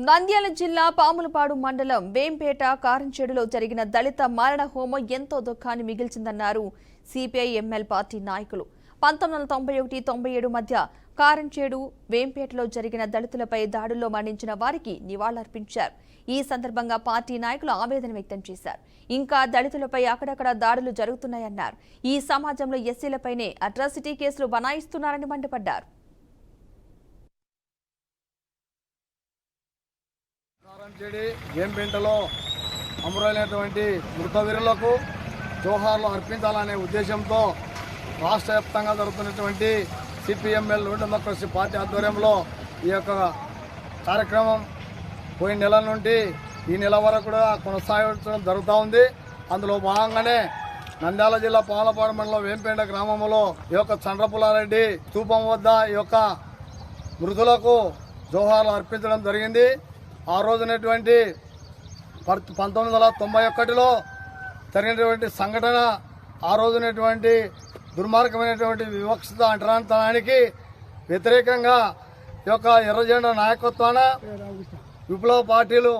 నంద్యాల జిల్లా పాములపాడు మండలం వేంపేట కారంచేడులో జరిగిన దళిత మారణ హోమం ఎంతో దుఃఖాన్ని మిగిల్చిందన్నారు సిపిఐ ఎంఎల్ పార్టీ నాయకులు. 1991-97 మధ్య కారంచేడు వేంపేటలో జరిగిన దళితులపై దాడుల్లో మరణించిన వారికి నివాళులర్పించారు. ఈ సందర్భంగా పార్టీ నాయకులు ఆవేదన వ్యక్తం చేశారు. ఇంకా దళితులపై అక్కడక్కడ దాడులు జరుగుతున్నాయన్నారు. ఈ సమాజంలో ఎస్సీలపైనే అట్రాసిటీ కేసులు బనాయిస్తున్నారని మండిపడ్డారు. కారంచేడి వేంపేటలో అమరులైనటువంటి మృతవీరులకు జోహార్లు అర్పించాలనే ఉద్దేశంతో రాష్ట్ర వ్యాప్తంగా జరుగుతున్నటువంటి సిపిఎంఎల్ న్యూ డెమోక్రసీ పార్టీ ఆధ్వర్యంలో ఈ యొక్క కార్యక్రమం పోయిన నెల నుండి ఈ నెల వరకు కూడా కొనసాగించడం జరుగుతూ ఉంది. అందులో భాగంగానే నంద్యాల జిల్లా పాములపాడు మండలం వేంపేట గ్రామంలో ఈ యొక్క చంద్రపుల్లారెడ్డి స్తూపం వద్ద ఈ యొక్క మృతులకు జోహార్లు అర్పించడం జరిగింది. ఆ రోజునటువంటి 1991లో జరిగినటువంటి సంఘటన, ఆ రోజునటువంటి దుర్మార్గమైనటువంటి వివక్షత అంటరానితనానికి వ్యతిరేకంగా ఈ యొక్క ఎర్రజెండా నాయకత్వాన విప్లవ పార్టీలు